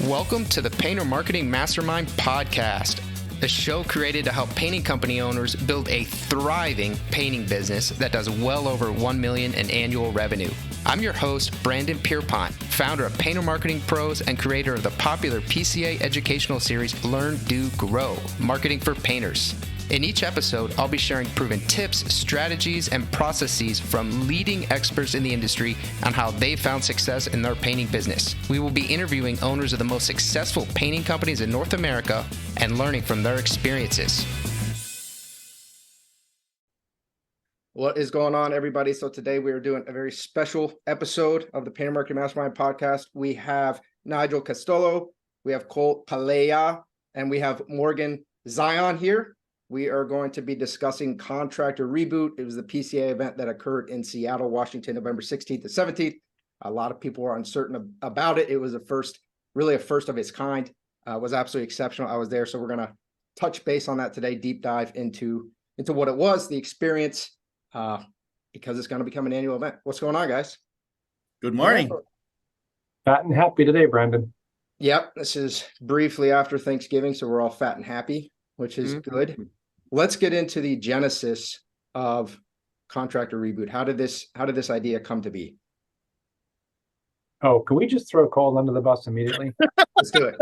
Welcome to the Painter Marketing Mastermind podcast, a show created to help painting company owners build a thriving painting business that does well over $1 million in annual revenue. I'm your host, Brandon Pierpont, founder of Painter Marketing Pros and creator of the popular PCA educational series Learn, Do, Grow, Marketing for Painters. In each episode, I'll be sharing proven tips, strategies, and processes from leading experts in the industry on how they found success in their painting business. We will be interviewing owners of the most successful painting companies in North America and learning from their experiences. What is going on, everybody? So today we are doing a very special episode of the Painter Marketing Mastermind podcast. We have Nigel Costolloe, we have Cole Palea, and we have Morgan Zion here. We are going to be discussing Contractor Reboot. It was the PCA event that occurred in Seattle, Washington, November 16th to 17th. A lot of people were uncertain about it. It was a first of its kind. It was absolutely exceptional. I was there. So we're going to touch base on that today, deep dive into what it was, the experience, because it's going to become an annual event. What's going on, guys? Good morning. Fat and happy today, Brandon. Yep. This is briefly after Thanksgiving, so we're all fat and happy, which is good. Let's get into the genesis of Contractor Reboot. How did this idea come to be? Oh, can we just throw Cole under the bus immediately? Let's do it.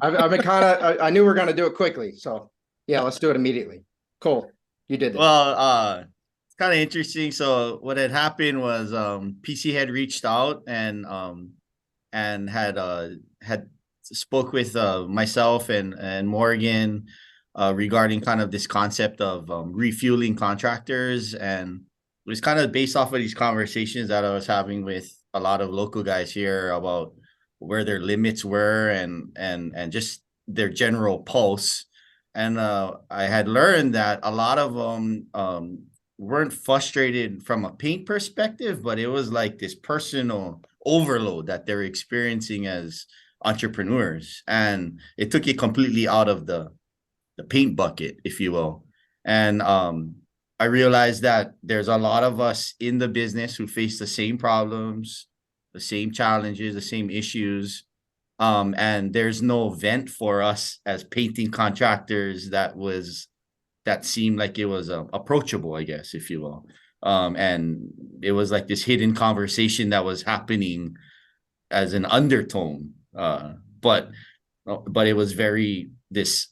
I've been I knew we were going to do it quickly. So yeah, let's do it immediately. Cole, you did this. Well, it's kind of interesting. So what had happened was PC had reached out and had spoke with myself and Morgan regarding kind of this concept of refueling contractors, and it was kind of based off of these conversations that I was having with a lot of local guys here about where their limits were and just their general pulse. And I had learned that a lot of them weren't frustrated from a paint perspective, but it was like this personal overload that they're experiencing as entrepreneurs, and it took it completely out of the paint bucket, if you will. And I realized that there's a lot of us in the business who face the same problems, the same challenges, the same issues. And there's no vent for us as painting contractors that seemed like it was approachable, I guess, if you will. And it was like this hidden conversation that was happening as an undertone. But it was very this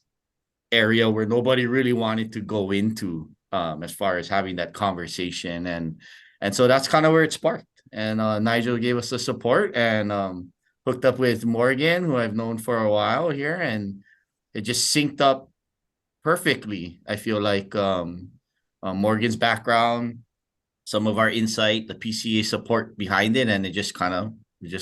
area where nobody really wanted to go into as far as having that conversation, and so that's kind of where it sparked. And Nigel gave us the support and hooked up with Morgan, who I've known for a while here, and it just synced up perfectly. I feel like Morgan's background, some of our insight, the PCA support behind it, and it just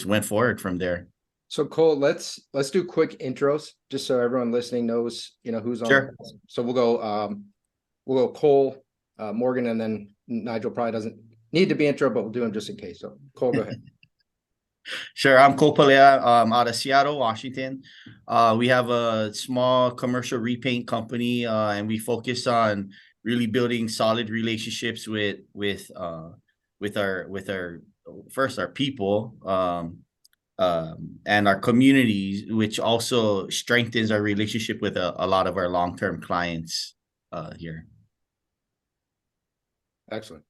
went forward from there. So Cole, let's do quick intros just so everyone listening knows, who's on. Sure. So we'll go Cole, Morgan, and then Nigel probably doesn't need to be intro, but we'll do him just in case. So Cole, go ahead. Sure. I'm Cole Palea, out of Seattle, Washington. We have a small commercial repaint company, and we focus on really building solid relationships with our people, and our communities, which also strengthens our relationship with a lot of our long-term clients here. Excellent.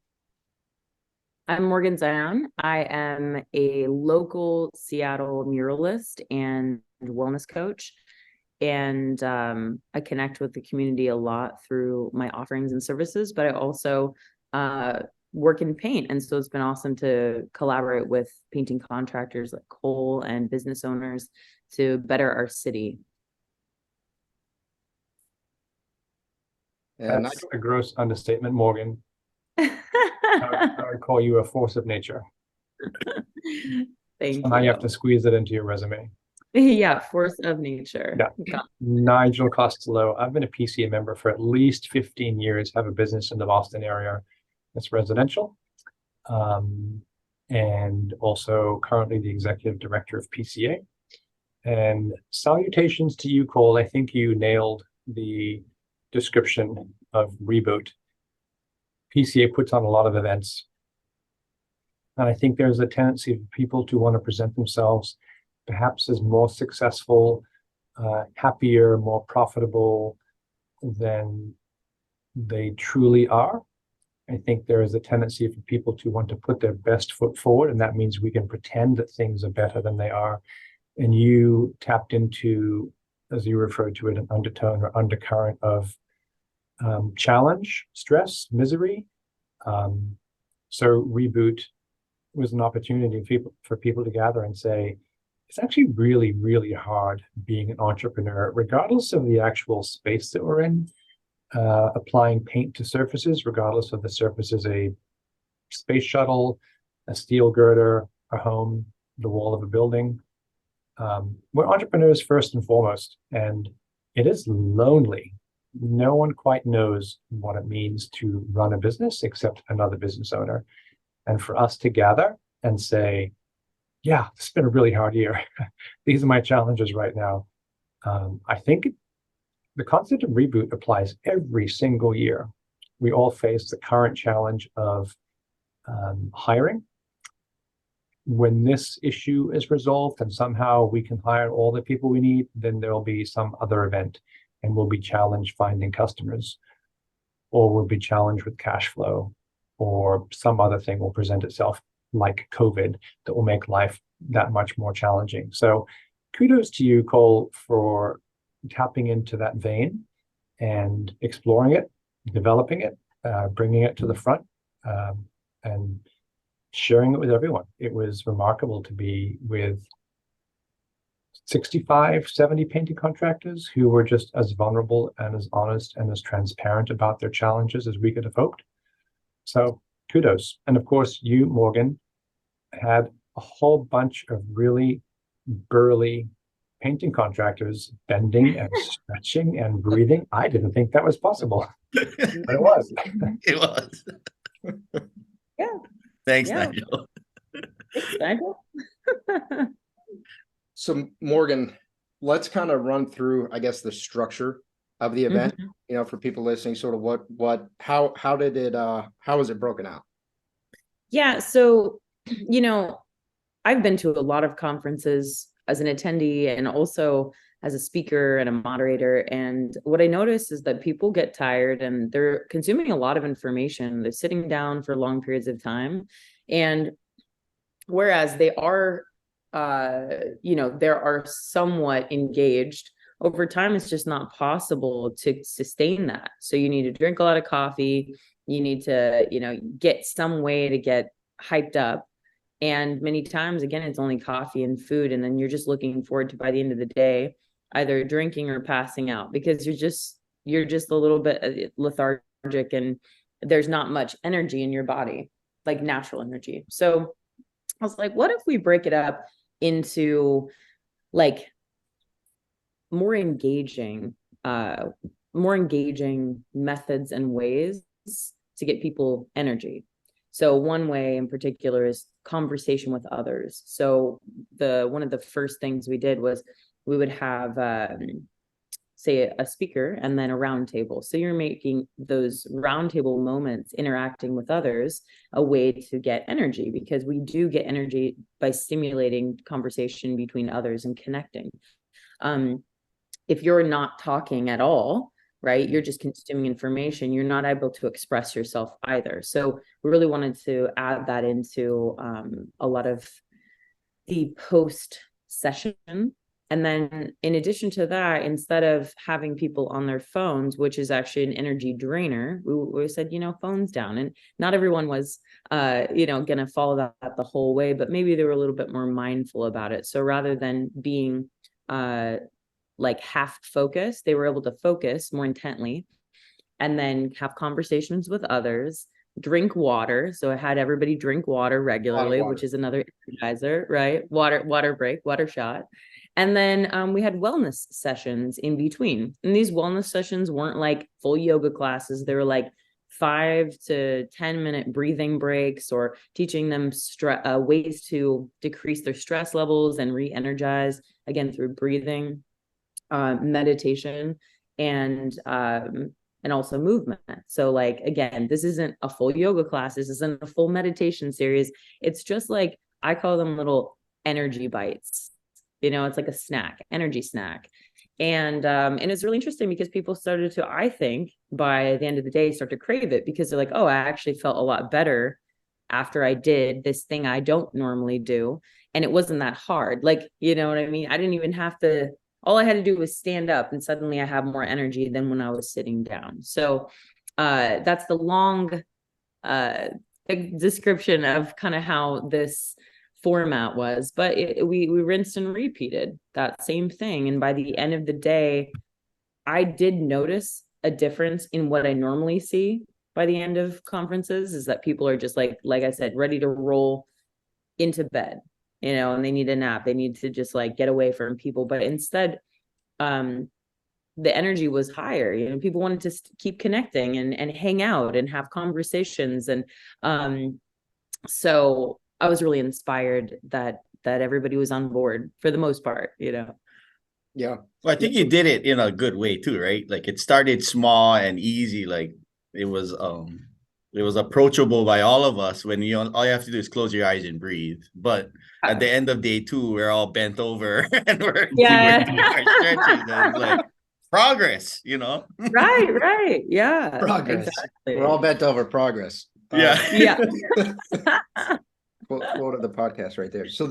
I'm Morgan Zion. I am a local Seattle muralist and wellness coach, and I connect with the community a lot through my offerings and services, but I also work in paint, and so it's been awesome to collaborate with painting contractors like Cole and business owners to better our city. And That's a gross understatement, Morgan. I would call you a force of nature. Thank you. Now you have to squeeze it into your resume. Yeah, force of nature. Yeah. Nigel Costolloe. I've been a PCA member for at least 15 years, have a business in the Boston area. It's residential, and also currently the executive director of PCA. And salutations to you, Cole. I think you nailed the description of Reboot. PCA puts on a lot of events, and I think there's a tendency for people to want to present themselves perhaps as more successful, happier, more profitable than they truly are. I think there is a tendency for people to want to put their best foot forward, and that means we can pretend that things are better than they are. And you tapped into, as you referred to it, an undertone or undercurrent of challenge, stress, misery. So Reboot was an opportunity for people to gather and say, it's actually really, really hard being an entrepreneur, regardless of the actual space that we're in. Applying paint to surfaces, regardless of the surface is a space shuttle, a steel girder, a home, the wall of a building. We're entrepreneurs first and foremost, and it is lonely. No one quite knows what it means to run a business except another business owner. And for us to gather and say, yeah, it's been a really hard year. These are my challenges right now. I think the concept of Reboot applies every single year. We all face the current challenge of hiring. When this issue is resolved and somehow we can hire all the people we need, then there'll be some other event and we'll be challenged finding customers, or we'll be challenged with cash flow, or some other thing will present itself like COVID that will make life that much more challenging. So kudos to you, Cole, for tapping into that vein and exploring it, developing it, bringing it to the front, and sharing it with everyone. It was remarkable to be with 65, 70 painting contractors who were just as vulnerable and as honest and as transparent about their challenges as we could have hoped. So kudos. And of course, you, Morgan, had a whole bunch of really burly painting contractors bending and stretching and breathing. I didn't think that was possible, but it was. It was. Yeah. Thanks, Yeah. Nigel. Thanks, Nigel. So Morgan, let's kind of run through, I guess, the structure of the event, for people listening, sort of how is it broken out? Yeah. So, I've been to a lot of conferences as an attendee and also as a speaker and a moderator. And what I noticed is that people get tired and they're consuming a lot of information. They're sitting down for long periods of time. And whereas they are, they are somewhat engaged, over time, it's just not possible to sustain that. So you need to drink a lot of coffee. You need to, get some way to get hyped up. And many times, again, it's only coffee and food. And then you're just looking forward to, by the end of the day, either drinking or passing out, because you're just a little bit lethargic and there's not much energy in your body, like natural energy. So I was like, what if we break it up into like more engaging methods and ways to get people energy. So one way in particular is conversation with others. So one of the first things we did was we would have say a speaker and then a round table. So you're making those round table moments interacting with others a way to get energy, because we do get energy by stimulating conversation between others and connecting. If you're not talking at all, right, you're just consuming information, you're not able to express yourself either. So we really wanted to add that into a lot of the post session. And then in addition to that, instead of having people on their phones, which is actually an energy drainer, we said, phones down. And not everyone was, going to follow that the whole way, but maybe they were a little bit more mindful about it. So rather than being like half focused, they were able to focus more intently and then have conversations with others, drink water. So I had everybody drink water regularly, which is another energizer, right? Water break, water shot. And then we had wellness sessions in between. And these wellness sessions weren't like full yoga classes. They were like 5 to 10 minute breathing breaks, or teaching them ways to decrease their stress levels and re-energize, again, through breathing, meditation, and also movement. So like, again, this isn't a full yoga class. This isn't a full meditation series. It's just like, I call them little energy bites. it's like a snack, energy snack. And it's really interesting because people started to, I think, by the end of the day, start to crave it because they're like, oh, I actually felt a lot better after I did this thing I don't normally do. And it wasn't that hard. Like, you know what I mean? I didn't even have to, all I had to do was stand up and suddenly I have more energy than when I was sitting down. So that's the long description of kind of how this format was, but we rinsed and repeated that same thing. And by the end of the day, I did notice a difference in what I normally see by the end of conferences is that people are just like I said, ready to roll into bed, and they need a nap. They need to just like get away from people. But instead, the energy was higher. People wanted to keep connecting and hang out and have conversations. And so I was really inspired that everybody was on board for the most part, Yeah. Well, I think you did it in a good way too, right? Like it started small and easy. Like it was approachable by all of us when all you have to do is close your eyes and breathe. But at the end of day 2, we're all bent over and we're doing our stretches and like progress, Right. Yeah. Progress. Exactly. We're all bent over progress. Yeah. Quote of the podcast right there. So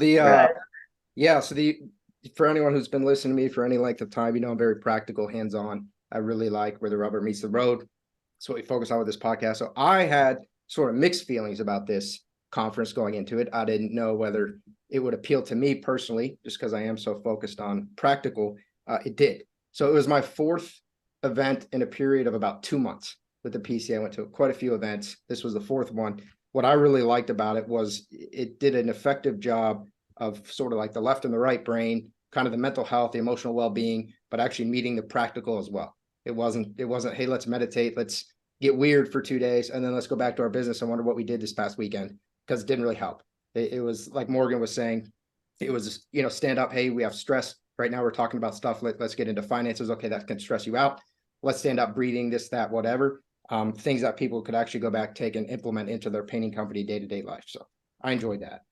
for anyone who's been listening to me for any length of time, I'm very practical, hands-on. I really like where the rubber meets the road. That's what we focus on with this podcast. So I had sort of mixed feelings about this conference going into it. I didn't know whether it would appeal to me personally, just because I am so focused on practical. It did. So it was my 4th event in a period of about 2 months with the PCA. I went to quite a few events. This was the 4th one. What I really liked about it was it did an effective job of sort of like the left and the right brain, kind of the mental health, the emotional well-being, but actually meeting the practical as well. It wasn't, hey, let's meditate, let's get weird for 2 days, and then let's go back to our business and wonder what we did this past weekend, because it didn't really help. It was like Morgan was saying, it was, stand up, hey, we have stress. Right now we're talking about stuff, let's get into finances. Okay, that can stress you out. Let's stand up, breathing, this, that, whatever. Things that people could actually go back, take and implement into their painting company day-to-day life. So I enjoyed that.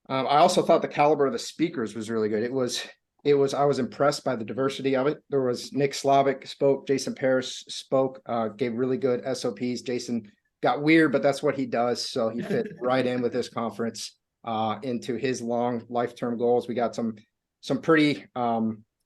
I also thought the caliber of the speakers was really good. I was impressed by the diversity of it. There was Nick Slavic spoke, Jason Paris spoke, gave really good SOPs. Jason got weird, but that's what he does. So he fit right in with this conference into his long life-term goals. We got some pretty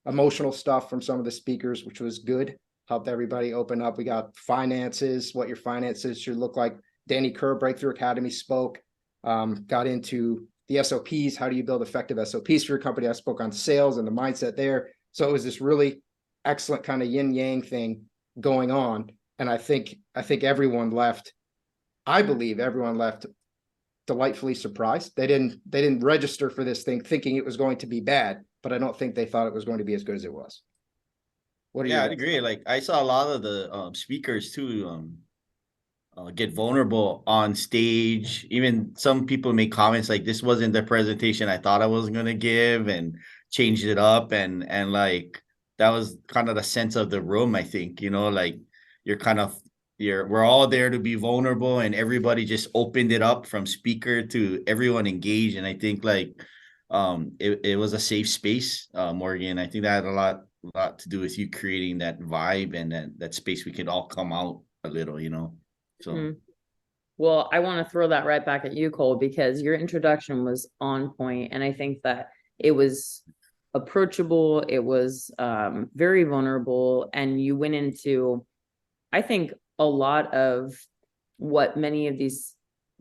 emotional stuff from some of the speakers, which was good. Helped everybody open up. We got finances, what your finances should look like. Danny Kerr, Breakthrough Academy, spoke, got into the SOPs. How do you build effective SOPs for your company? I spoke on sales and the mindset there. So it was this really excellent kind of yin yang thing going on. And I think everyone left, I believe everyone left delightfully surprised. They didn't register for this thing thinking it was going to be bad, but I don't think they thought it was going to be as good as it was. I'd agree. Like I saw a lot of the speakers too get vulnerable on stage. Even some people make comments like, this wasn't the presentation I thought I was gonna give, and changed it up, and like that was kind of the sense of the room. I think like we're all there to be vulnerable, and everybody just opened it up from speaker to everyone engaged. And I think like it was a safe space, Morgan. I think that had a lot to do with you creating that vibe and that space we could all come out a little, so Well, I want to throw that right back at you, Cole, because your introduction was on point, and I think that it was approachable, it was very vulnerable, and you went into, I think, a lot of what many of these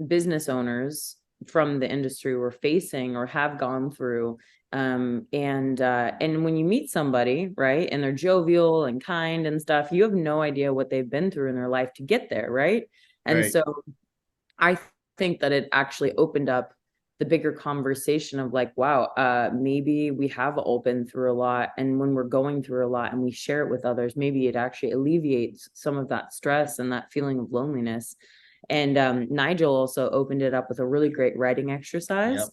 business owners from the industry were facing or have gone through. And when you meet somebody, right, and they're jovial and kind and stuff, you have no idea what they've been through in their life to get there, right? And Right. so I think that it actually opened up the bigger conversation of like, wow, maybe we have all been through a lot, and when we're going through a lot and we share it with others, maybe it actually alleviates some of that stress and that feeling of loneliness. And Nigel also opened it up with a really great writing exercise. Yep.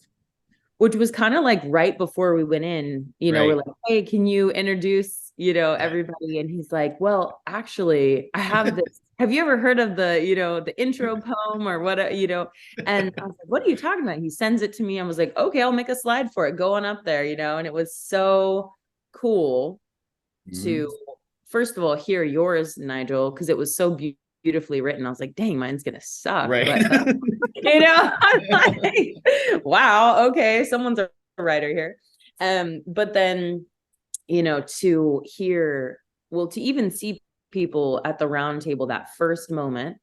Which was kind of like right before we went in, we're Right. like, hey, can you introduce, everybody? And he's like, well, actually, I have this have you ever heard of the, the intro poem or what, and I was like, what are you talking about? He sends it to me. I was like, okay, I'll make a slide for it. Go on up there, and it was so cool to, first of all, hear yours, Nigel, because it was so beautifully written. I was like, dang, mine's going to suck. Right. But, I'm like, wow, okay, someone's a writer here. But then, to hear, to even see people at the round table that first moment,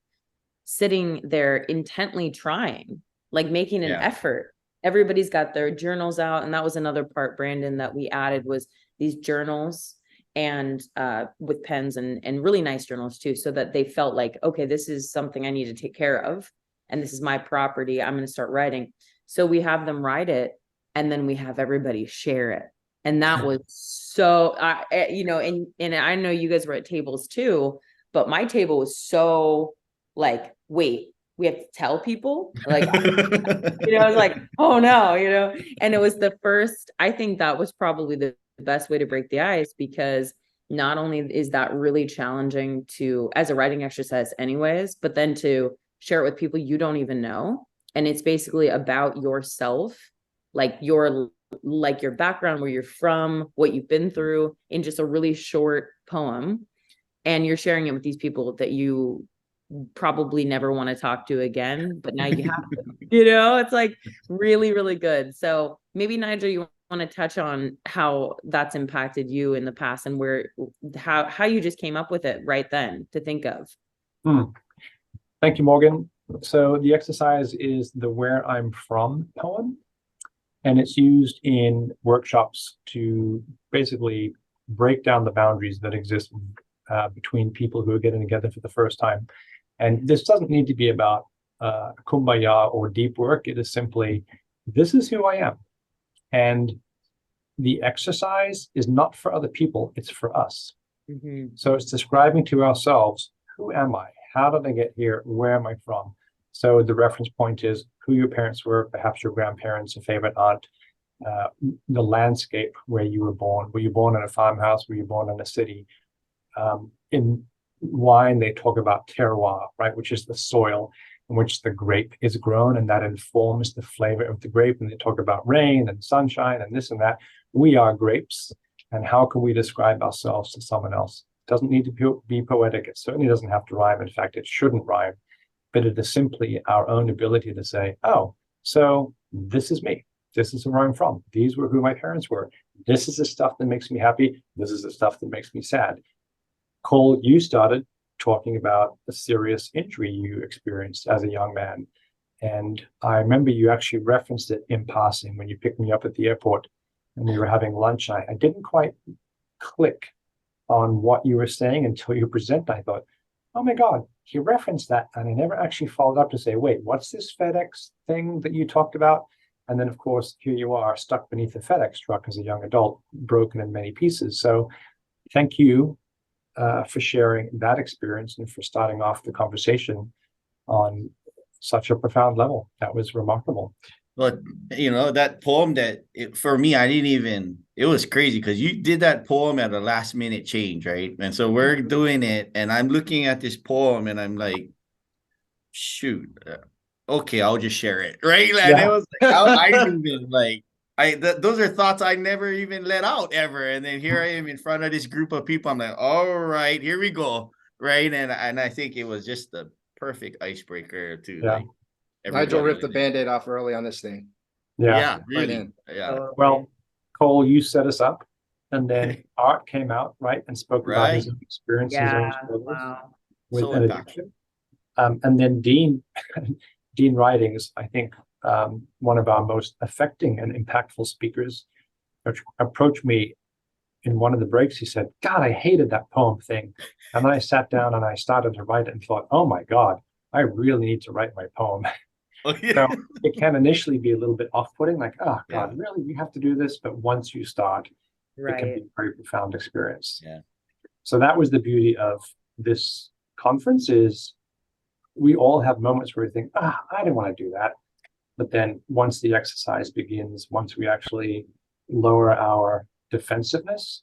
sitting there intently trying, like making an effort. Everybody's got their journals out. And that was another part, Brandon, that we added was these journals and with pens and really nice journals too, so that they felt like, okay, this is something I need to take care of. And this is my property. I'm going to start writing. So we have them write it, and then we have everybody share it. And that was so, and I know you guys were at tables too, but my table was so like, wait, we have to tell people? Like, I was like, oh no, and it was the first, I think that was probably the best way to break the ice, because not only is that really challenging as a writing exercise anyways, but then to share it with people you don't even know. And it's basically about yourself, like your background, where you're from, what you've been through, in just a really short poem. And you're sharing it with these people that you probably never want to talk to again, but now you have to, it's like really, really good. So maybe, Nigel, you want to touch on how that's impacted you in the past, and how you just came up with it right then to think of. Thank you, Morgan. So the exercise is the Where I'm From poem, and it's used in workshops to basically break down the boundaries that exist between people who are getting together for the first time. And this doesn't need to be about kumbaya or deep work. It is simply, this is who I am. And the exercise is not for other people, it's for us. So it's describing to ourselves, who am I? How did I get here? Where am I from? So the reference point is who your parents were, perhaps your grandparents, a favorite aunt, the landscape where you were born. Were you born in a farmhouse? Were you born in a city? In wine, they talk about terroir, right, which is the soil in which the grape is grown, and that informs the flavor of the grape. And they talk about rain and sunshine and this and that. We are grapes, and how can we describe ourselves to someone else? It doesn't need to be poetic. It certainly doesn't have to rhyme. In fact, it shouldn't rhyme. But it is simply our own ability to say, oh, so this is me. This is where I'm from. These were who my parents were. This is the stuff that makes me happy. This is the stuff that makes me sad. Cole, you started talking about a serious injury you experienced as a young man. And I remember you actually referenced it in passing when you picked me up at the airport and we were having lunch. I didn't quite click on what you were saying until you presented. I thought, oh my God, he referenced that. And I never actually followed up to say, wait, what's this FedEx thing that you talked about? And then, of course, here you are stuck beneath a FedEx truck as a young adult, broken in many pieces. So thank you for sharing that experience and for starting off the conversation on such a profound level. That was remarkable. But that poem for me, it was crazy because you did that poem at a last minute change, right? And so we're doing it and I'm looking at this poem and I'm like, shoot, okay, I'll just share it, right? And it was like, I didn't even like, those are thoughts I never even let out ever. And then here I am in front of this group of people. I'm like, all right, here we go. Right. And I think it was just the perfect icebreaker to like, Nigel ripped the Band-Aid off early on this thing. Yeah, really. Right yeah. Well, Cole, you set us up, and then Art came out, right, and spoke about his experiences and struggles with an addiction. And then Dean Ridings, I think one of our most affecting and impactful speakers, approached me in one of the breaks. He said, God, I hated that poem thing. And then I sat down and I started to write it and thought, oh my God, I really need to write my poem. So it can initially be a little bit off-putting, like, oh God, really, you have to do this? But once you start, it can be a very profound experience. Yeah. So that was the beauty of this conference, is we all have moments where we think, I didn't want to do that. But then once the exercise begins, once we actually lower our defensiveness,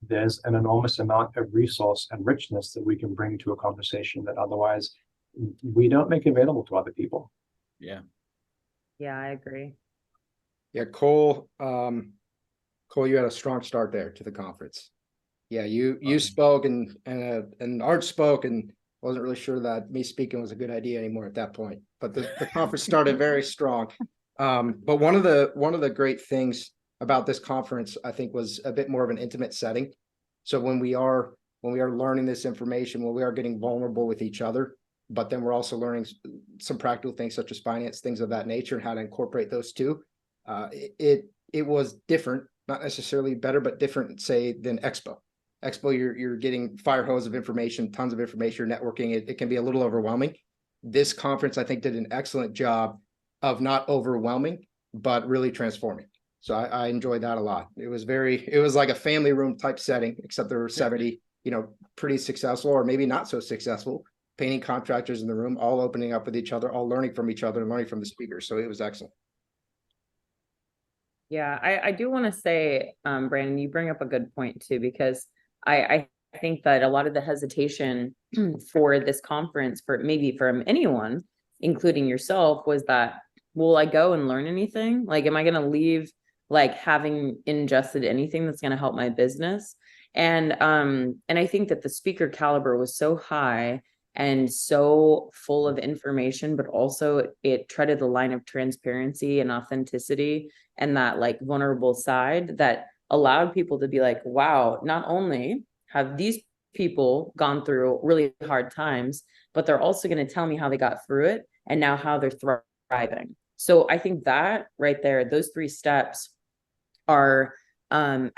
there's an enormous amount of resource and richness that we can bring to a conversation that otherwise we don't make available to other people. Yeah. Yeah, I agree. Yeah, Cole, Cole, you had a strong start there to the conference. Yeah, you spoke and Art spoke, and wasn't really sure that me speaking was a good idea anymore at that point. But the conference started very strong. But one of the great things about this conference, I think, was a bit more of an intimate setting. So when we are learning this information, when we are getting vulnerable with each other, but then we're also learning some practical things such as finance, things of that nature, and how to incorporate those two. It was different, not necessarily better, but different, say, than Expo. Expo, you're getting fire hose of information, tons of information, you're networking. It can be a little overwhelming. This conference, I think, did an excellent job of not overwhelming, but really transforming. So I enjoyed that a lot. It was like a family room type setting, except there were 70, pretty successful or maybe not so successful painting contractors in the room, all opening up with each other, all learning from each other and learning from the speakers. So it was excellent. Yeah, I do want to say, Brandon, you bring up a good point too, because I think that a lot of the hesitation for this conference, for maybe from anyone, including yourself, was that, will I go and learn anything? Like, am I going to leave like having ingested anything that's going to help my business? And I think that the speaker caliber was so high and so full of information, but also it treaded the line of transparency and authenticity and that like vulnerable side that allowed people to be like, wow, not only have these people gone through really hard times, but they're also going to tell me how they got through it and now how they're thriving. So I think that right there, those 3 steps are how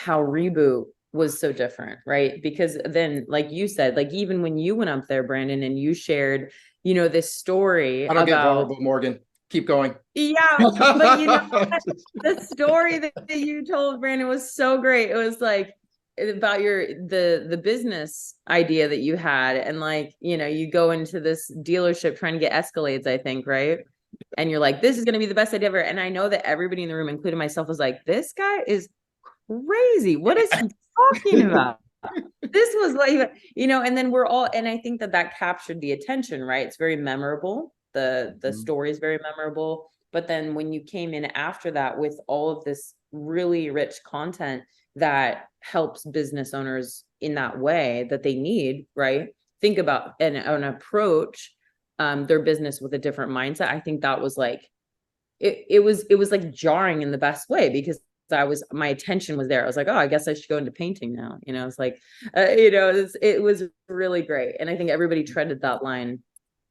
Reboot was so different, right? Because then, like you said, like even when you went up there, Brandon, and you shared, this story I don't get about vulnerable, Morgan. Keep going. Yeah, but the story that you told, Brandon, was so great. It was like about the business idea that you had, and like, you go into this dealership trying to get Escalades, I think, right? And you're like, this is going to be the best idea ever. And I know that everybody in the room, including myself, was like, this guy is crazy. What is he talking about? This was like, and then and I think that captured the attention, right? It's very memorable. The story is very memorable. But then when you came in after that with all of this really rich content that helps business owners in that way that they need, right? Think about an approach their business with a different mindset. I think that was like, it was like jarring in the best way, because my attention was there. I was like, oh, I guess I should go into painting now. It's like, it was really great. And I think everybody treaded that line.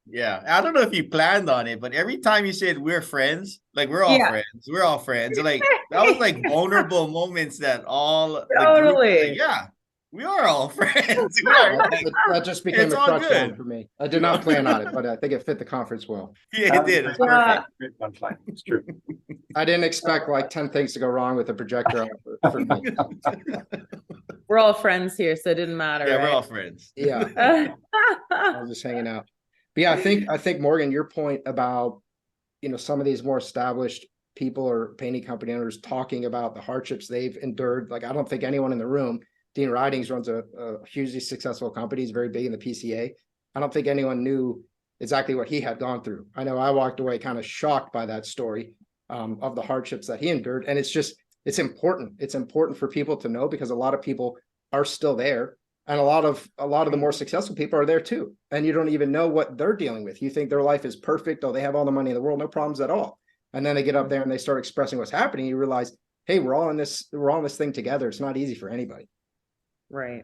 Yeah. I don't know if you planned on it, but every time you said we're friends, like we're all friends. Like that was like vulnerable moments that all Totally. like, yeah, we are all friends. That just became a touchdown for me. I did not plan on it, but I think it fit the conference well. Yeah, it did. It's perfect. It's true. I didn't expect like 10 things to go wrong with the projector for me. We're all friends here, so it didn't matter. Yeah, right? we're all friends. Yeah. I was just hanging out. But yeah, I think Morgan, your point about, some of these more established people or painting company owners talking about the hardships they've endured. Like, I don't think anyone in the room, Dean Ridings runs a hugely successful company. He's very big in the PCA. I don't think anyone knew exactly what he had gone through. I know I walked away kind of shocked by that story of the hardships that he endured. And it's important. It's important for people to know, because a lot of people are still there. And a lot of the more successful people are there too. And you don't even know what they're dealing with. You think their life is perfect. Oh, they have all the money in the world, no problems at all. And then they get up there and they start expressing what's happening. You realize, hey, we're all in this thing together. It's not easy for anybody. Right.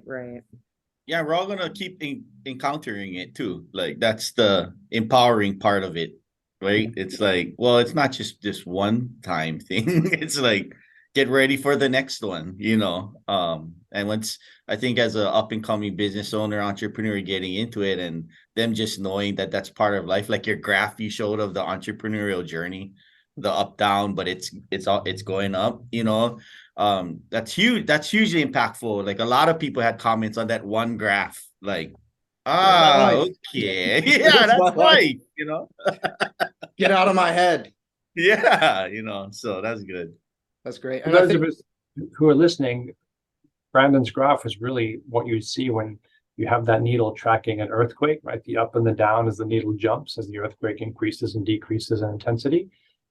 Yeah, we're all gonna keep encountering it too. Like that's the empowering part of it, right? It's like, well, it's not just this one time thing. It's like, get ready for the next one, and once, I think, as a up and coming business owner, entrepreneur, getting into it, and them just knowing that that's part of life, like your graph you showed of the entrepreneurial journey, the up down, but it's going up, that's huge. That's hugely impactful. Like a lot of people had comments on that one graph, like, okay, yeah, that's life, Get out of my head. Yeah, so that's good. That's great. For those of us who are listening, Brandon's graph is really what you see when you have that needle tracking an earthquake, right? The up and the down as the needle jumps, as the earthquake increases and decreases in intensity.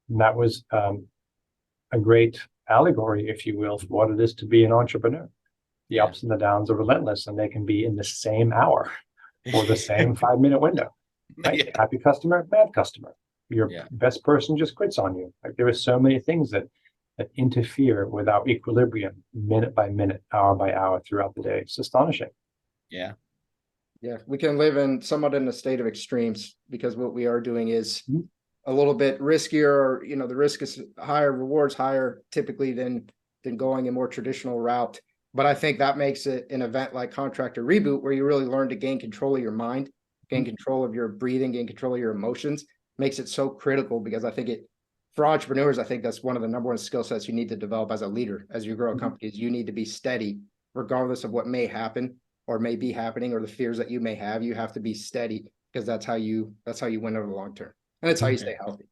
And that was a great allegory, if you will, for what it is to be an entrepreneur. The ups and the downs are relentless, and they can be in the same hour or the same 5-minute window. Right? Yeah. Happy customer, bad customer. Your best person just quits on you. Like, there are so many things that interfere with our equilibrium minute by minute, hour by hour throughout the day. It's astonishing. Yeah. Yeah, we can live in somewhat in a state of extremes, because what we are doing is a little bit riskier, or, you know, the risk is higher, rewards higher typically than going a more traditional route. But I think that makes it an event like Contractor Reboot, where you really learn to gain control of your mind, gain control of your breathing, gain control of your emotions, makes it so critical, because I think for entrepreneurs, I think that's one of the number one skill sets you need to develop as a leader, as you grow a company, is you need to be steady, regardless of what may happen or may be happening, or the fears that you may have. You have to be steady, because that's how you win over the long term. And it's how you stay healthy.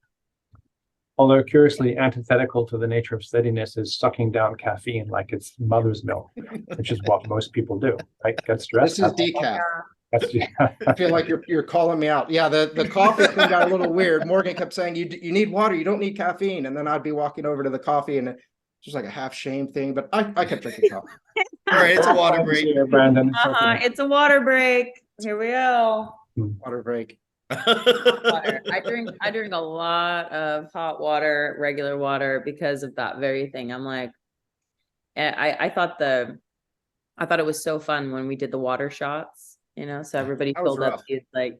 Although curiously antithetical to the nature of steadiness is sucking down caffeine like it's mother's milk, which is what most people do, right? Get stressed. This is decaf. That's I feel like you're calling me out. Yeah, the coffee thing got a little weird. Morgan kept saying you need water, you don't need caffeine, and then I'd be walking over to the coffee, and it's just like a half shame thing. But I kept drinking coffee. All right, it's a water break. Here, Brandon. It's a water break. Here we go. Water break. Water. I drink a lot of hot water, regular water, because of that very thing. I'm like, I thought it was so fun when we did the water shots, you know, so everybody filled up. It's like,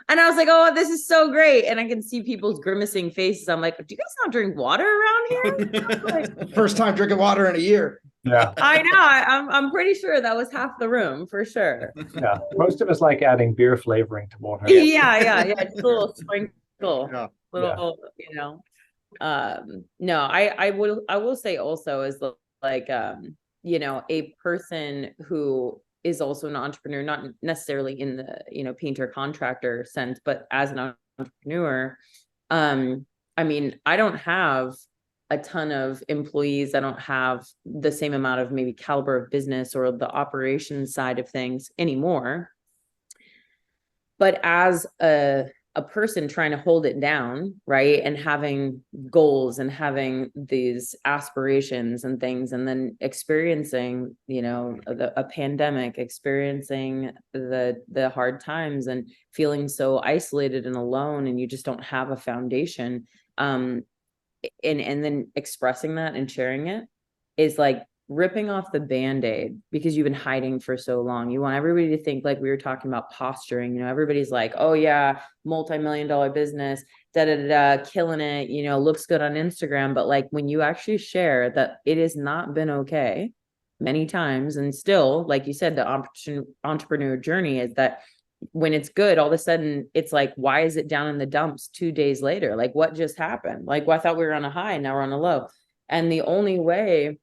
and I was like, oh, this is so great. And I can see people's grimacing faces. I'm like, do you guys not drink water around here? Like, first time drinking water in a year. Yeah, I know. I'm pretty sure that was half the room for sure. Yeah, most of us like adding beer flavoring to water. Yeah. Just a little sprinkle, you know. No, I will say also is like, you know, a person who is also an entrepreneur, not necessarily in the, you know, painter contractor sense, but as an entrepreneur, I mean, I don't have a ton of employees. I don't have the same amount of maybe caliber of business or the operations side of things anymore. But as a person trying to hold it down, right, and having goals and having these aspirations and things, and then experiencing, you know, a pandemic, experiencing the hard times, and feeling so isolated and alone, and you just don't have a foundation, and then expressing that and sharing it is like ripping off the Band-Aid, because you've been hiding for so long. You want everybody to think, like we were talking about posturing, you know, everybody's like, oh yeah, multi-million-dollar business, killing it, you know, looks good on Instagram. But like, when you actually share that it has not been okay many times, and still, like you said, the entrepreneur journey is that when it's good, all of a sudden it's like, why is it down in the dumps 2 days later? Like, what just happened? Like, well, I thought we were on a high, now we're on a low. And the only way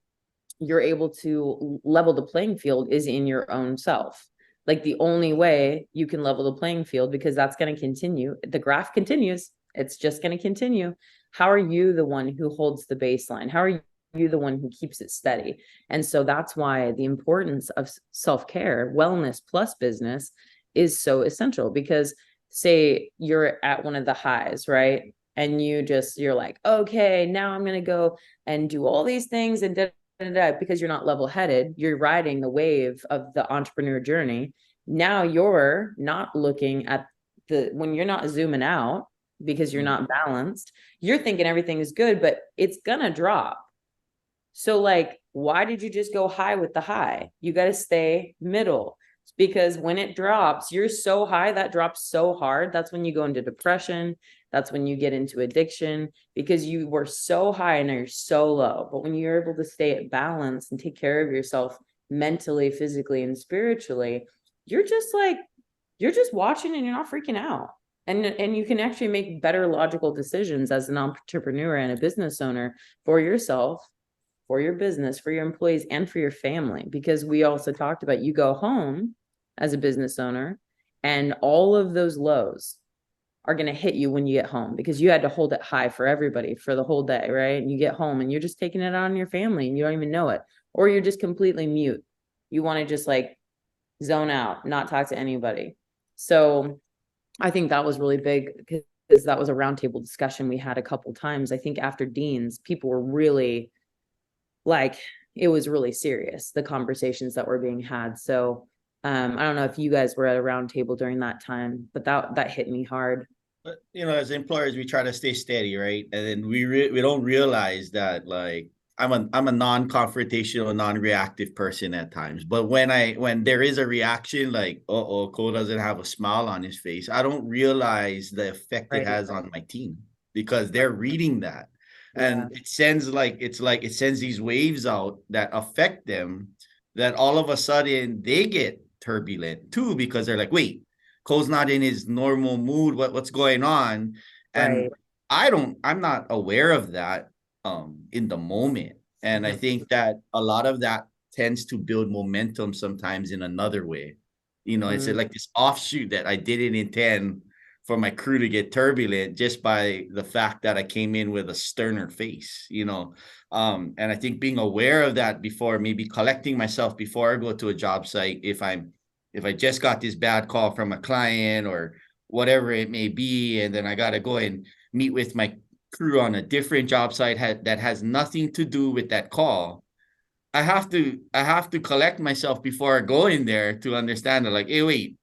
you're able to level the playing field is in your own self. Like, the only way you can level the playing field, because that's going to continue. The graph continues. It's just going to continue. How are you the one who holds the baseline? How are you the one who keeps it steady? And so that's why the importance of self-care, wellness plus business, is so essential. Because say you're at one of the highs, right? And you're like, okay, now I'm going to go and do all these things, and because you're not level-headed, you're riding the wave of the entrepreneur journey. Now you're not looking at when you're not zooming out, because you're not balanced, you're thinking everything is good, but it's gonna drop. So like, why did you just go high with the high? You got to stay middle, because when it drops, you're so high, that drops so hard. That's when you go into depression. That's when you get into addiction, because you were so high and now you're so low. But when you're able to stay at balance and take care of yourself mentally, physically, and spiritually, you're just watching and you're not freaking out. And you can actually make better logical decisions as an entrepreneur and a business owner for yourself, for your business, for your employees, and for your family. Because we also talked about, you go home as a business owner and all of those lows are going to hit you when you get home, because you had to hold it high for everybody for the whole day, right? And you get home and you're just taking it on your family and you don't even know it. or you're just completely mute. You want to just like zone out, not talk to anybody. So I think that was really big because that was a roundtable discussion we had a couple times. I think after Dean's, people were really like, it was really serious, the conversations that were being had. So I don't know if you guys were at a roundtable during that time, but that hit me hard. But as employers, we try to stay steady, right? And then we don't realize that like I'm a non-confrontational, non-reactive person at times. But when there is a reaction, like Cole doesn't have a smile on his face, I don't realize the effect it has on my team because they're reading that. And it sends it sends these waves out that affect them, that all of a sudden they get turbulent too, because they're like, wait, Cole's not in his normal mood. What's going on? And I'm not aware of that in the moment. And I think that a lot of that tends to build momentum sometimes in another way. It's like this offshoot that I didn't intend for my crew to get turbulent just by the fact that I came in with a sterner face, and I think being aware of that before, maybe collecting myself before I go to a job site, if I just got this bad call from a client or whatever it may be, and then I got to go and meet with my crew on a different job site that has nothing to do with that call, I have to collect myself before I go in there to understand that, like, hey, wait,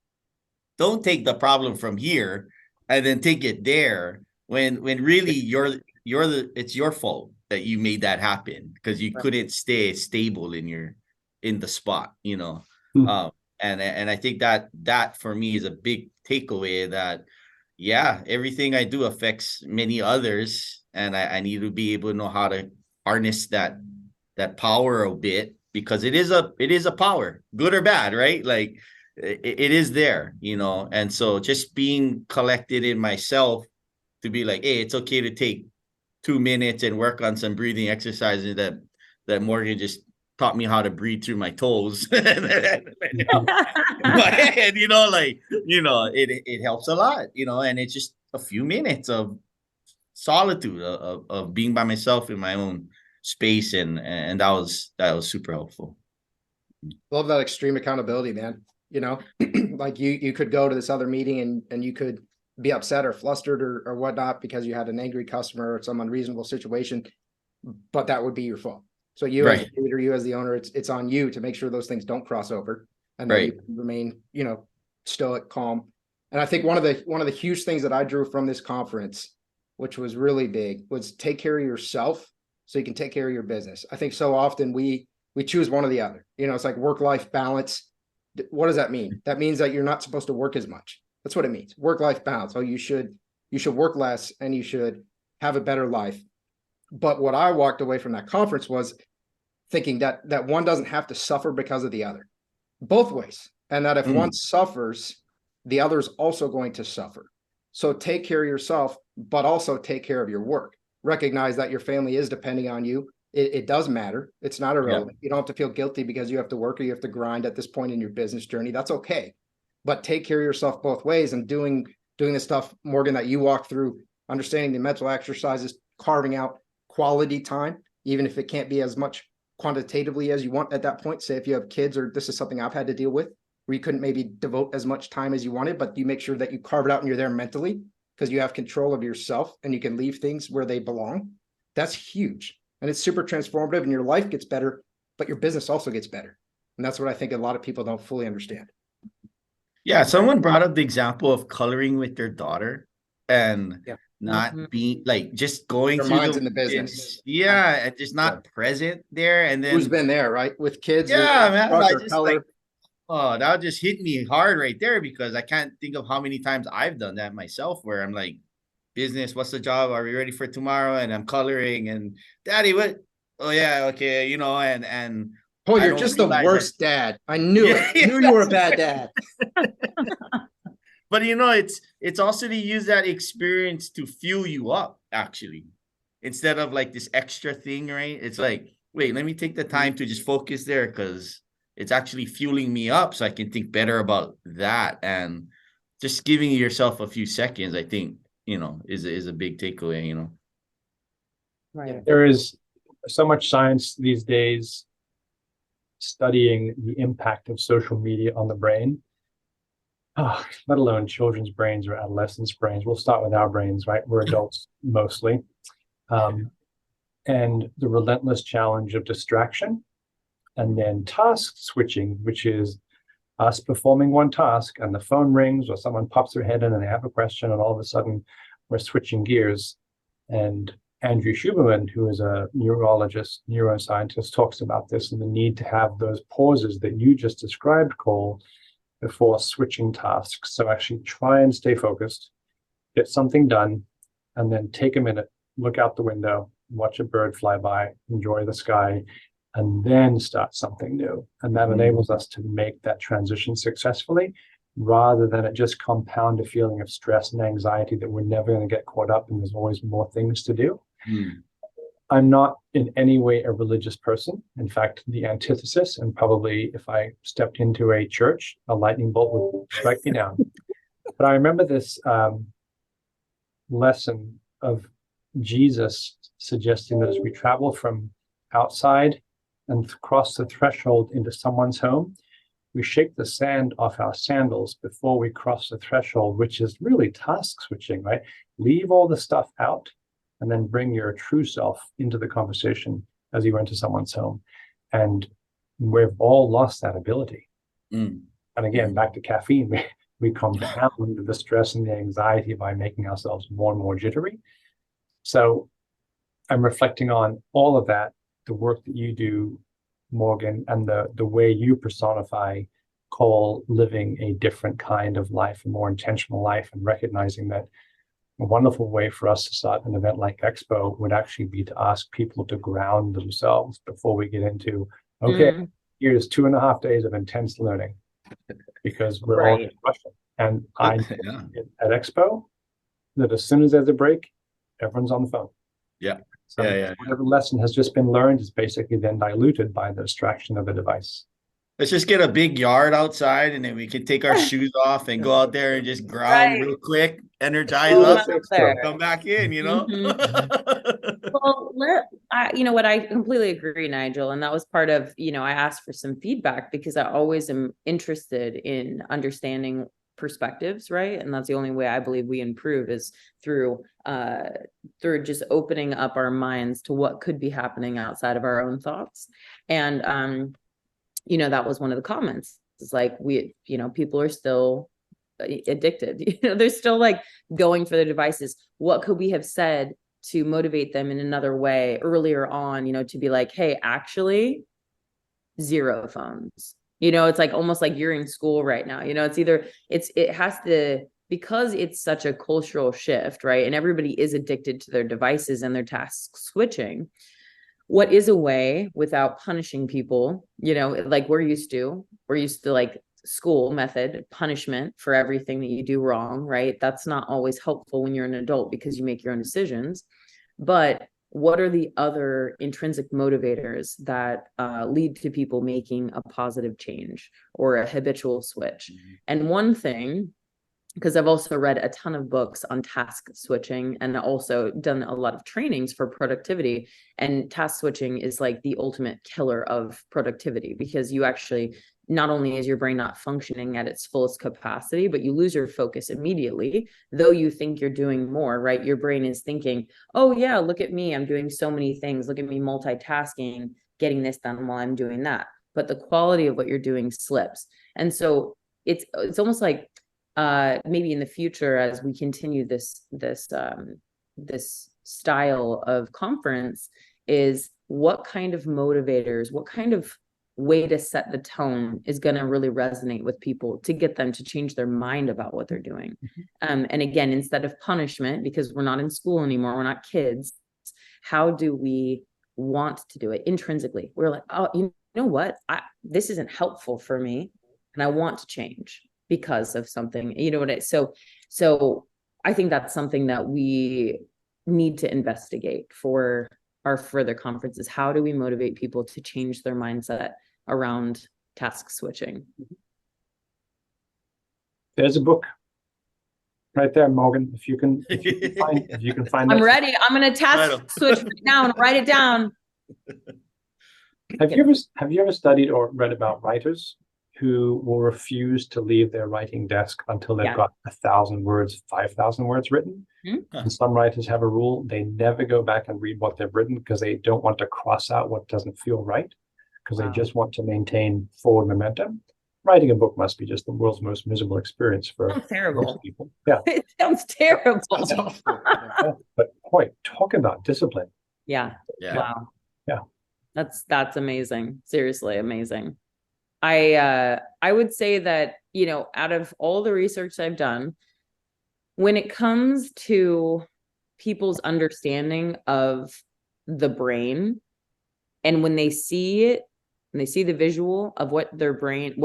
don't take the problem from here and then take it there when really it's your fault that you made that happen because you couldn't stay stable in the spot, and I think that for me is a big takeaway that, everything I do affects many others, and I need to be able to know how to harness that power a bit, because it is a power, good or bad, right? Like it is there, and so just being collected in myself to be like, hey, it's okay to take 2 minutes and work on some breathing exercises that Morgan just taught me how to breathe through my toes. And, it helps a lot, and it's just a few minutes of solitude of being by myself in my own space, and that was super helpful. Love that extreme accountability, man. Like you could go to this other meeting and you could be upset or flustered or whatnot because you had an angry customer or some unreasonable situation, but that would be your fault. So you as the leader, you as the owner, it's on you to make sure those things don't cross over and that you remain, stoic, calm. And I think one of the huge things that I drew from this conference, which was really big, was take care of yourself so you can take care of your business. I think so often we choose one or the other. It's like work-life balance. What does that mean? That means that you're not supposed to work as much. That's what it means. Work-life balance. So you should work less and you should have a better life. But what I walked away from that conference was thinking that one doesn't have to suffer because of the other, both ways. And that if one suffers, the other's also going to suffer. So take care of yourself, but also take care of your work. Recognize that your family is depending on you. It does matter. It's not irrelevant. You don't have to feel guilty because you have to work or you have to grind at this point in your business journey. That's okay. But take care of yourself both ways, and doing the stuff, Morgan, that you walk through, understanding the mental exercises, carving out quality time, even if it can't be as much quantitatively as you want at that point. Say if you have kids, or this is something I've had to deal with, where you couldn't maybe devote as much time as you wanted, but you make sure that you carve it out and you're there mentally because you have control of yourself and you can leave things where they belong. That's huge. And it's super transformative, and your life gets better, but your business also gets better. And that's what I think a lot of people don't fully understand. Yeah, someone brought up the example of coloring with their daughter and not being like just going Their through minds in the business. and just not present there. And then who's been there, right? With kids, man, I just color. like, that just hit me hard right there, because I can't think of how many times I've done that myself, where I'm like, business, what's the job? Are we ready for tomorrow? And I'm coloring, and Daddy, what? Oh yeah, okay, and oh, you're just the worst dad. I knew it. I knew you were a bad dad. But it's also to use that experience to fuel you up, actually, instead of like this extra thing, right? It's like, wait, let me take the time to just focus there, because it's actually fueling me up so I can think better about that. And just giving yourself a few seconds, I think, is a big takeaway, Right. There is so much science these days studying the impact of social media on the brain. Let alone children's brains or adolescents' brains. We'll start with our brains, right? We're adults mostly. And the relentless challenge of distraction, and then task switching, which is us performing one task and the phone rings or someone pops their head in and they have a question, and all of a sudden we're switching gears. And Andrew Huberman, who is a neurologist, neuroscientist, talks about this and the need to have those pauses that you just described, Cole, before switching tasks. So actually try and stay focused, get something done, and then take a minute, look out the window, watch a bird fly by, enjoy the sky, and then start something new. And that enables us to make that transition successfully, rather than it just compound a feeling of stress and anxiety that we're never going to get caught up and there's always more things to do. I'm not in any way a religious person. In fact, the antithesis, and probably if I stepped into a church, a lightning bolt would strike me down. But I remember this lesson of Jesus suggesting that as we travel from outside and cross the threshold into someone's home, we shake the sand off our sandals before we cross the threshold, which is really task switching, right? Leave all the stuff out and then bring your true self into the conversation as you enter someone's home. And we've all lost that ability. And again, back to caffeine, we compound the stress and the anxiety by making ourselves more and more jittery. So I'm reflecting on all of that, the work that you do, Morgan, and the way you personify Cole living a different kind of life, a more intentional life, and recognizing that a wonderful way for us to start an event like Expo would actually be to ask people to ground themselves before we get into, okay, here's 2.5 days of intense learning, because we're all in Russia. And I know at Expo that as soon as there's a break, everyone's on the phone. So whatever lesson has just been learned is basically then diluted by the distraction of the device. Let's just get a big yard outside, and then we can take our shoes off and go out there and just ground real quick, energize us, come back in, you know? Well, you know what, I completely agree, Nigel. And that was part of, you know, I asked for some feedback because I always am interested in understanding perspectives, right? And that's the only way I believe we improve is through just opening up our minds to what could be happening outside of our own thoughts. And you know, that was one of the comments. It's like, you know, people are still addicted. You know, they're still like going for their devices. What could we have said to motivate them in another way earlier on, you know, to be like, hey, actually, 0 phones. You know, it's like almost like you're in school right now. You know, it has to, because it's such a cultural shift, right? And everybody is addicted to their devices and their task switching. What is a way without punishing people, you know, like we're used to like school method, punishment for everything that you do wrong, right? That's not always helpful when you're an adult because you make your own decisions. But what are the other intrinsic motivators that lead to people making a positive change or a habitual switch? And one thing, because I've also read a ton of books on task switching and also done a lot of trainings for productivity, and task switching is like the ultimate killer of productivity, because you actually, not only is your brain not functioning at its fullest capacity, but you lose your focus immediately, though you think you're doing more, right? Your brain is thinking, oh yeah, look at me, I'm doing so many things, look at me multitasking, getting this done while I'm doing that. But the quality of what you're doing slips. And so it's almost like maybe in the future, as we continue this style of conference, is what kind of motivators, what kind of way to set the tone is going to really resonate with people to get them to change their mind about what they're doing. And again, instead of punishment, because we're not in school anymore, we're not kids, how do we want to do it intrinsically? We're like, oh, you know what, this isn't helpful for me and I want to change because of something, you know what so I think that's something that we need to investigate for our further conferences. How do we motivate people to change their mindset around task switching? There's a book right there, Morgan. If you can find I'm ready. I'm going to task switch right now and write it down. Have you ever studied or read about writers who will refuse to leave their writing desk until they've Yeah. got 1,000 words, 5,000 words written? Mhm. And some writers have a rule: they never go back and read what they've written because they don't want to cross out what doesn't feel right, because they Wow. just want to maintain forward momentum. Writing a book must be just the world's most miserable experience for Sounds terrible. most people. Yeah. It sounds terrible. Sounds awful. Yeah. But boy, talk about discipline. Yeah. Yeah. Wow. Yeah. That's amazing. Seriously amazing. I would say that, you know, out of all the research I've done, when it comes to people's understanding of the brain, and when they see it, when they see the visual of what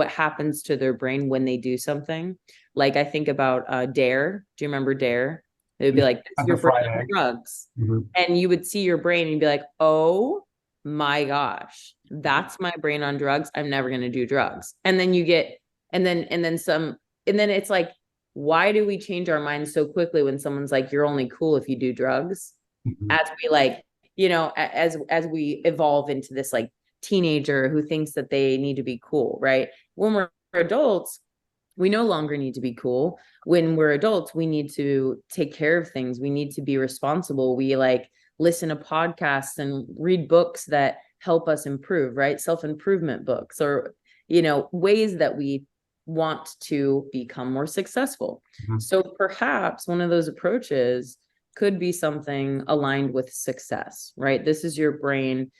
happens to their brain when they do something, like I think about Dare. Do you remember Dare? It would be like, "This is your brain on drugs." Mhm. And you would see your brain and be like, "Oh my gosh, that's my brain on drugs. I'm never going to do drugs." And then you get, and then it's like, why do we change our minds so quickly when someone's like, "You're only cool if you do drugs"? Mhm. As we like, you know, as we evolve into this like teenager who thinks that they need to be cool, right? When we're adults, we no longer need to be cool. When we're adults, we need to take care of things. We need to be responsible. We like listen to podcasts and read books that help us improve, right? Self-improvement books, or, you know, ways that we want to become more successful. Mhm. So perhaps one of those approaches could be something aligned with success, right? This is your brain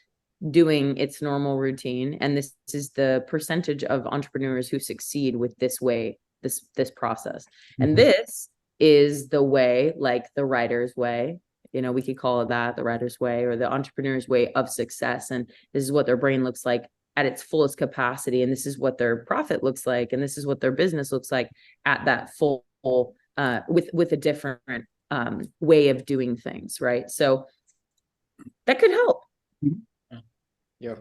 doing its normal routine, and this is the percentage of entrepreneurs who succeed with this way, this process. And Mhm. this is the way, like the writer's way, you know, we could call it that, the writer's way or the entrepreneur's way of success. And this is what their brain looks like at its fullest capacity, and this is what their profit looks like, and this is what their business looks like at that full with a different way of doing things, right? So that could help. Yeah.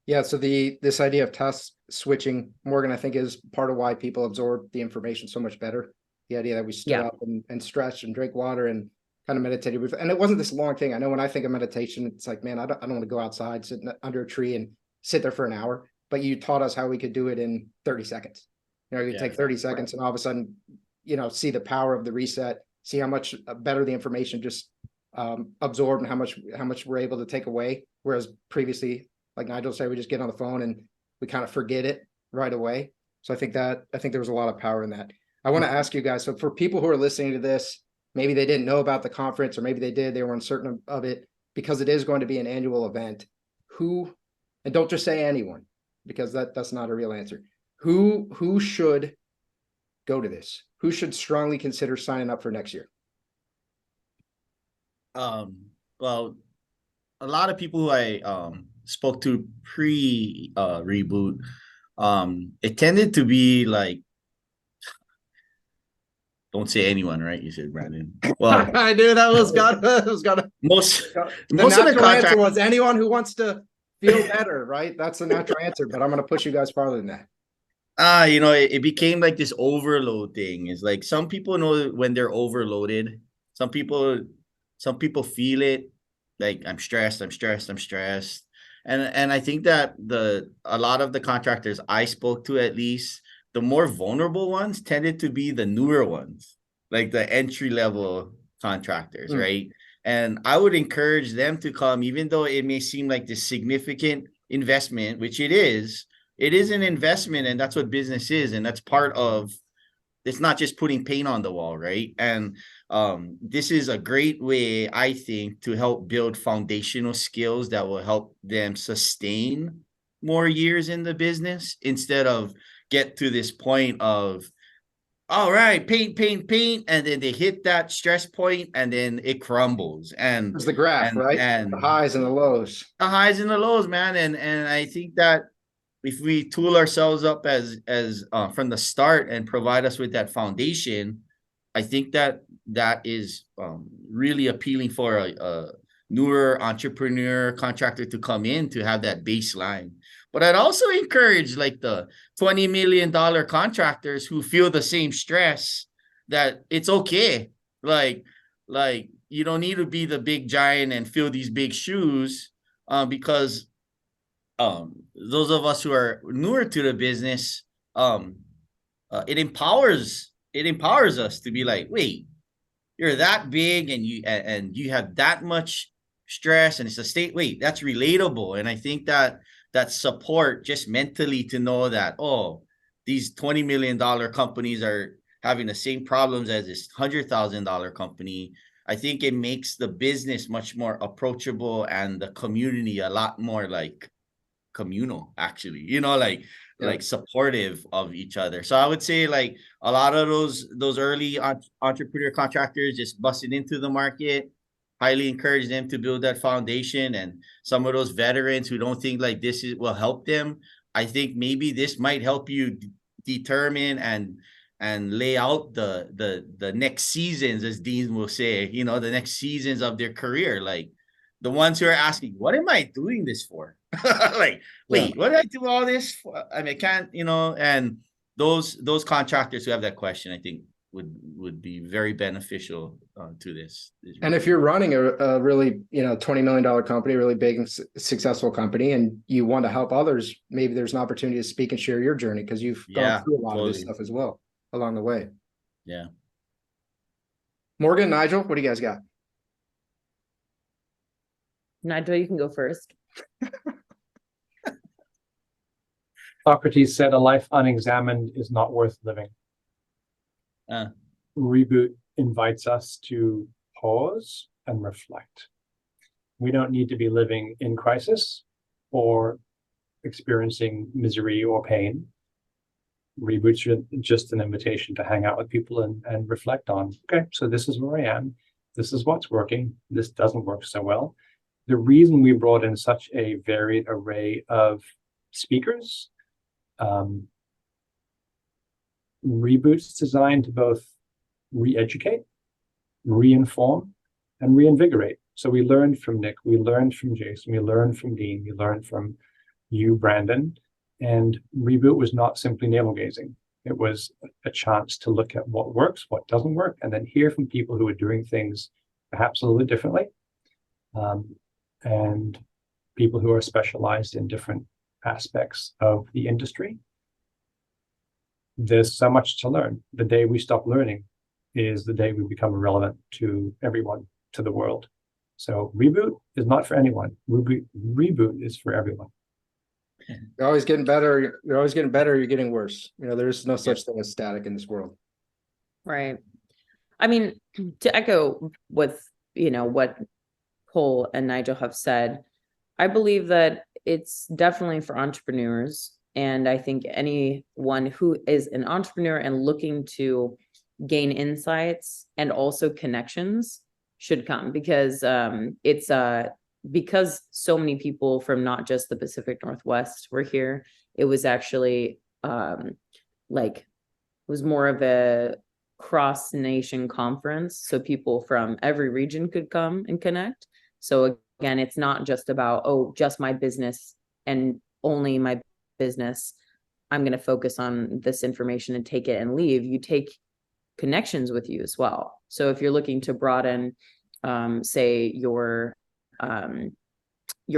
Yeah. So this idea of task switching, Morgan, I think is part of why people absorb the information so much better. The idea that we stood Yeah. up and stretched and drank water and kind of meditated. And it wasn't this long thing. I know when I think of meditation, it's like, man, I don't want to go outside, sit under a tree and sit there for an hour. But you taught us how we could do it in 30 seconds. You know, you take 30 seconds and all of a sudden, you know, see the power of the reset, see how much better the information just absorbed and how much we're able to take away. Whereas previously, like Nigel said, we just get on the phone and we kind of forget it right away. So I think there was a lot of power in that. I want to ask you guys, so for people who are listening to this, maybe they didn't know about the conference, or maybe they did, they were uncertain of it, because it is going to be an annual event. Who, and don't just say anyone, because that's not a real answer. Who should go to this? Who should strongly consider signing up for next year? Well, a lot of people who I spoke to pre reboot, it tended to be like, don't say anyone, right? You said Brandon. Well, I knew that was gotta most The of the natural answer contract. was anyone who wants to feel better, right? That's the natural answer, but I'm going to push you guys farther than that. You know, it became like this overload thing. It's like some people know when they're overloaded. Some people feel it. Like, I'm stressed. And I think that a lot of the contractors I spoke to, at least the more vulnerable ones, tended to be the newer ones, like the entry level contractors, right? And I would encourage them to come, even though it may seem like this significant investment, which it is. It is an investment, and that's what business is, and that's part of. It's not just putting paint on the wall, right? And this is a great way, I think, to help build foundational skills that will help them sustain more years in the business, instead of get to this point of, all right, paint, and then they hit that stress point and then it crumbles. And There's the graph, right? And the highs and the lows. The highs and the lows, man. And I think that if we tool ourselves up as from the start and provide us with that foundation, I think that is really appealing for a newer entrepreneur contractor to come in, to have that baseline. But I'd also encourage like the $20 million contractors who feel the same stress, that it's okay. Like you don't need to be the big giant and fill these big shoes, because those of us who are newer to the business, it empowers us to be like, wait, you're that big and you have that much stress and it's a state. Wait, that's relatable. And I think that support just mentally to know that, oh, these $20 million companies are having the same problems as this $100,000 company. I think it makes the business much more approachable and the community a lot more like communal, actually, like supportive of each other. So I would say like a lot of those early entrepreneur contractors just busted into the market, highly encourage them to build that foundation. And some of those veterans who don't think like this will help them, I think maybe this might help you determine and lay out the next seasons, as Dean will say, the next seasons of their career. Like the ones who are asking, what am I doing this for? Like, wait, what did I do all this for? I mean, I can't, and those contractors who have that question, I think would be very beneficial to this. And if you're running a really, $20 million company, really big and successful company, and you want to help others, maybe there's an opportunity to speak and share your journey because you've gone through a lot of this stuff as well along the way. Yeah. Morgan, Nigel, what do you guys got? Nigel, you can go first. Socrates said, a life unexamined is not worth living. Reboot invites us to pause and reflect. We don't need to be living in crisis or experiencing misery or pain. Reboots are just an invitation to hang out with people and reflect on, okay, so this is where I am. This is what's working. This doesn't work so well. The reason we brought in such a varied array of speakers, Reboot's designed to both re-educate, re-inform, and reinvigorate. So we learned from Nick, we learned from Jason, we learned from Dean, we learned from you, Brandon, and Reboot was not simply navel-gazing. It was a chance to look at what works, what doesn't work, and then hear from people who are doing things perhaps a little bit differently, and people who are specialized in different aspects of the industry. There's so much to learn. The day we stop learning is the day we become irrelevant to everyone, to the world. So Reboot is not for anyone. Reboot is for everyone. You're always getting better. You're always getting better. You're getting worse. There's no such thing as static in this world. Right. I mean, to echo with, what Cole and Nigel have said, I believe that it's definitely for entrepreneurs. And I think anyone who is an entrepreneur and looking to gain insights and also connections should come, because it's because so many people from not just the Pacific Northwest were here. It was actually it was more of a cross-nation conference, so people from every region could come and connect. So again, it's not just about, just my business and only my business. I'm going to focus on this information and take it and leave. You take connections with you as well. So if you're looking to broaden, say your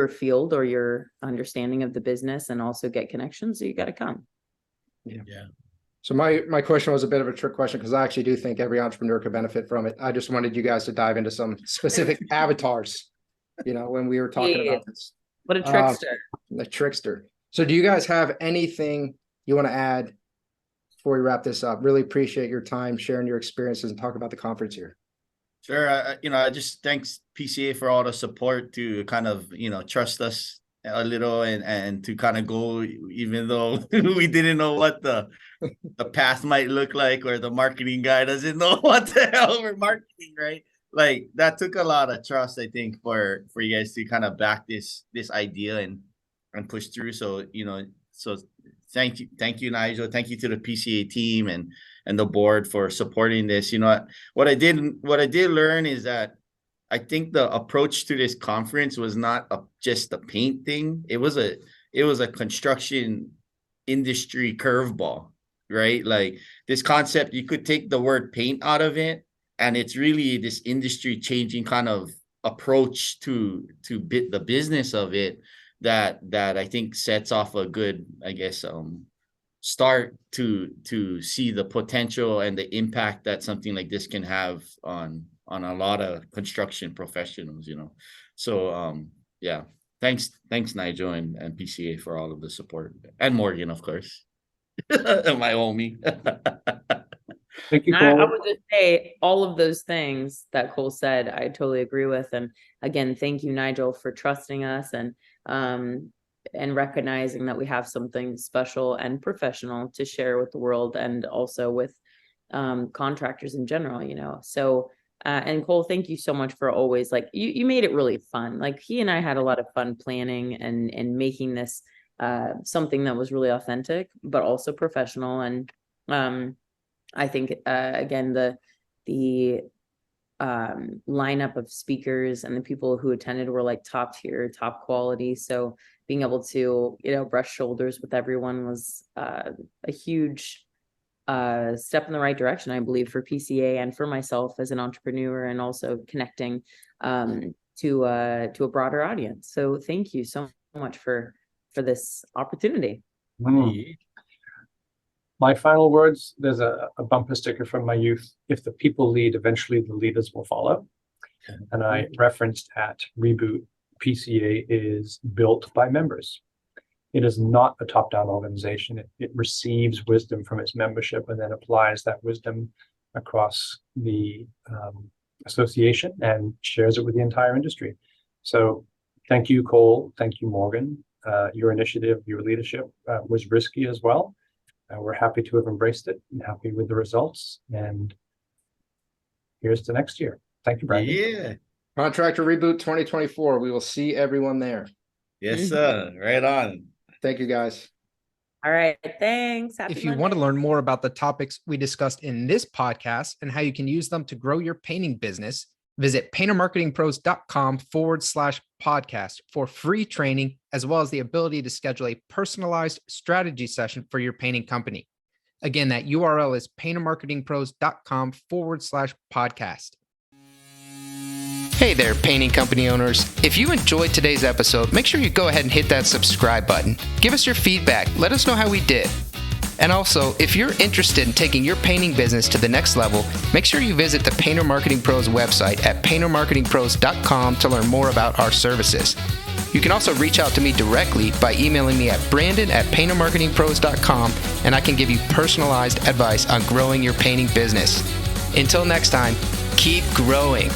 field or your understanding of the business and also get connections, you got to come. Yeah. So my question was a bit of a trick question, because I actually do think every entrepreneur could benefit from it. I just wanted you guys to dive into some specific avatars, when we were talking about this. What a trickster. The trickster. So do you guys have anything you want to add before we wrap this up? Really appreciate your time sharing your experiences and talk about the conference here. Sure. I just thanks PCA for all the support to kind of, trust us a little and to kind of go, even though we didn't know what the path might look like, or the marketing guy doesn't know what the hell we're marketing, right? Like that took a lot of trust, I think, for you guys to kind of back this idea and push through. So, so thank you, Nigel. Thank you to the PCA team and the board for supporting this. What I did learn is that I think the approach to this conference was not just a paint thing. It was a construction industry curveball, right? Like this concept, you could take the word paint out of it, and it's really this industry changing kind of approach to the business of it. that I think sets off a good, I guess, start to see the potential and the impact that something like this can have on a lot of construction professionals, So yeah, thanks Nigel and PCA for all of the support, and Morgan, of course. My homie. Thank you, I Cole. would just say all of those things that Cole said, I totally agree with. And again, thank you, Nigel, for trusting us and recognizing that we have something special and professional to share with the world, and also with contractors in general. So and Cole, thank you so much for always, like, you made it really fun. Like, he and I had a lot of fun planning and making this something that was really authentic, but also professional. And I think again, the lineup of speakers and the people who attended were like top tier, top quality. So being able to, brush shoulders with everyone was a huge step in the right direction, I believe, for PCA and for myself as an entrepreneur, and also connecting to a broader audience. So thank you so much for this opportunity. My final words, there's a bumper sticker from my youth: if the people lead, eventually the leaders will follow. And I referenced at Reboot, PCA is built by members. It is not a top-down organization. It receives wisdom from its membership and then applies that wisdom across the association and shares it with the entire industry. So thank you, Cole. Thank you, Morgan. Your initiative, your leadership was risky as well. We're happy to have embraced it and happy with the results. And here's to next year. Thank you, Brandon. Yeah. Contractor Reboot 2024. We will see everyone there. Yes, sir. Right on. Thank you, guys. All right. Thanks. If you want to learn more about the topics we discussed in this podcast and how you can use them to grow your painting business, visit paintermarketingpros.com/podcast for free training, as well as the ability to schedule a personalized strategy session for your painting company. Again, that URL is paintermarketingpros.com/podcast. Hey there, painting company owners. If you enjoyed today's episode, make sure you go ahead and hit that subscribe button. Give us your feedback. Let us know how we did. And also, if you're interested in taking your painting business to the next level, make sure you visit the Painter Marketing Pros website at paintermarketingpros.com to learn more about our services. You can also reach out to me directly by emailing me at brandon@paintermarketingpros.com, and I can give you personalized advice on growing your painting business. Until next time, keep growing.